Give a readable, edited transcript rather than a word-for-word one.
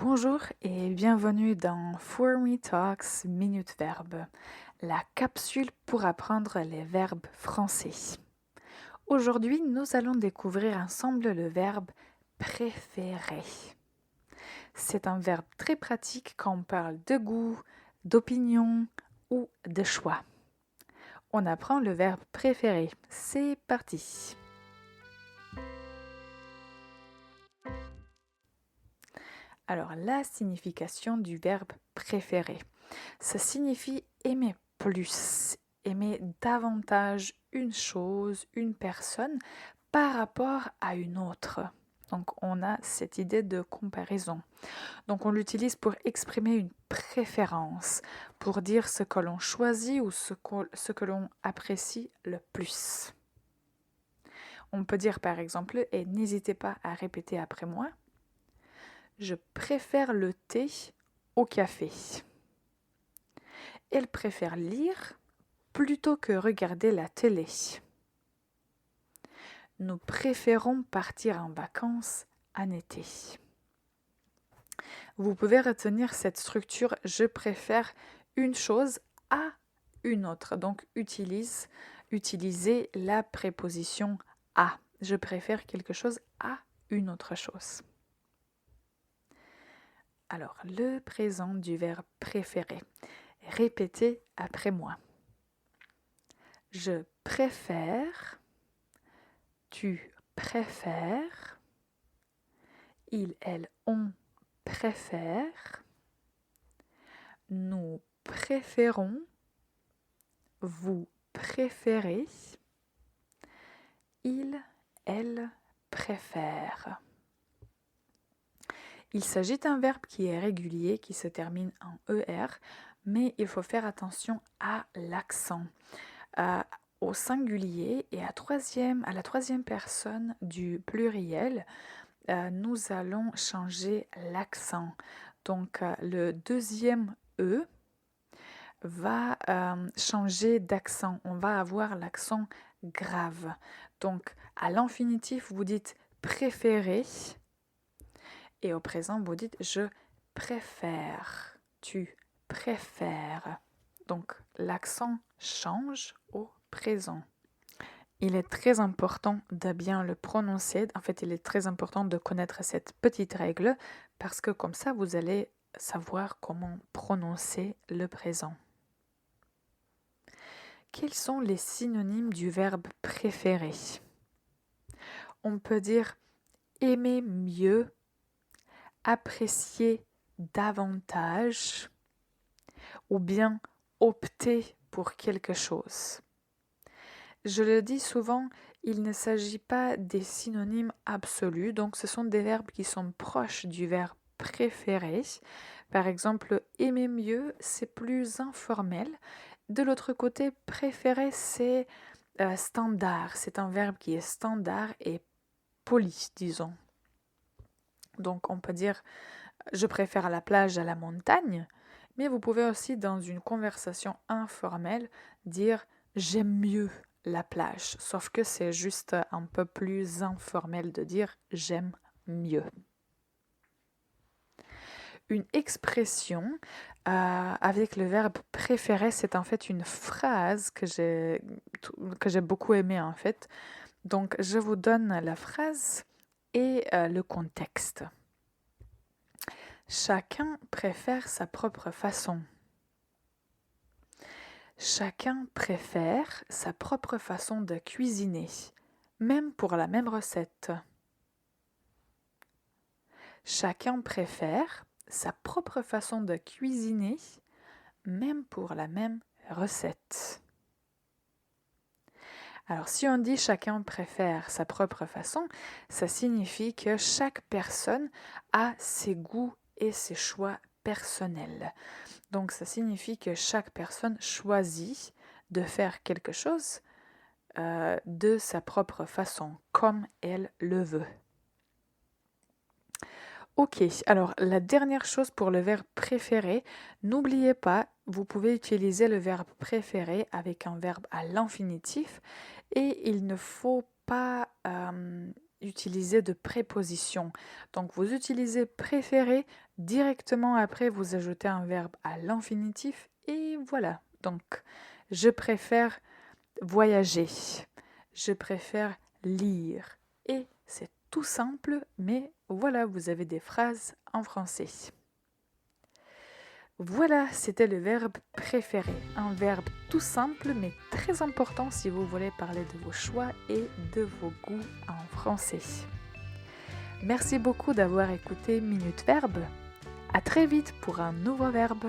Bonjour et bienvenue dans For Me Talks Minute Verbe, la capsule pour apprendre les verbes français. Aujourd'hui, nous allons découvrir ensemble le verbe préférer. C'est un verbe très pratique quand on parle de goût, d'opinion ou de choix. On apprend le verbe préférer. C'est parti! Alors, la signification du verbe préférer. Ça signifie aimer plus, aimer davantage une chose, une personne par rapport à une autre. Donc, on a cette idée de comparaison. Donc, on l'utilise pour exprimer une préférence, pour dire ce que l'on choisit ou ce que l'on apprécie le plus. On peut dire par exemple, et n'hésitez pas à répéter après moi, je préfère le thé au café. Elle préfère lire plutôt que regarder la télé. Nous préférons partir en vacances en été. Vous pouvez retenir cette structure « je préfère une chose à une autre ». Donc, utilisez la préposition « à ». Je préfère quelque chose à une autre chose. Alors, le présent du verbe préférer. Répétez après moi. Je préfère, tu préfères, il, elle, on préfère, nous préférons, vous préférez, il, elle préfère. Il s'agit d'un verbe qui est régulier, qui se termine en ER, mais il faut faire attention à l'accent. Au singulier et à la troisième personne du pluriel, nous allons changer l'accent. Donc, le deuxième E va changer d'accent. On va avoir l'accent grave. Donc, à l'infinitif, vous dites préférer. Et au présent, vous dites je préfère. Tu préfères. Donc, l'accent change au présent. Il est très important de bien le prononcer. En fait, il est très important de connaître cette petite règle parce que comme ça, vous allez savoir comment prononcer le présent. Quels sont les synonymes du verbe préférer? On peut dire aimer mieux, apprécier davantage ou bien opter pour quelque chose. Je le dis souvent, il ne s'agit pas des synonymes absolus, donc ce sont des verbes qui sont proches du verbe préférer. Par exemple, aimer mieux, c'est plus informel. De l'autre côté, préférer, c'est standard. C'est un verbe qui est standard et poli, disons. Donc on peut dire je préfère la plage à la montagne, mais vous pouvez aussi dans une conversation informelle dire j'aime mieux la plage, sauf que c'est juste un peu plus informel de dire j'aime mieux. Une expression avec le verbe préférer, c'est en fait une phrase que j'ai beaucoup aimée en fait. Donc je vous donne la phrase et le contexte. Chacun préfère sa propre façon. Chacun préfère sa propre façon de cuisiner, même pour la même recette. Chacun préfère sa propre façon de cuisiner, même pour la même recette. Alors si on dit chacun préfère sa propre façon, ça signifie que chaque personne a ses goûts et ses choix personnels. Donc ça signifie que chaque personne choisit de faire quelque chose de sa propre façon, comme elle le veut. Ok, alors la dernière chose pour le verbe préférer, n'oubliez pas, vous pouvez utiliser le verbe préférer avec un verbe à l'infinitif et il ne faut pas utiliser de préposition. Donc vous utilisez préférer, directement après vous ajoutez un verbe à l'infinitif et voilà. Donc je préfère voyager, je préfère lire. Et c'est tout simple, mais voilà, vous avez des phrases en français. Voilà, c'était le verbe préférer. Un verbe tout simple mais très important si vous voulez parler de vos choix et de vos goûts en français. Merci beaucoup d'avoir écouté Minute Verbe. À très vite pour un nouveau verbe.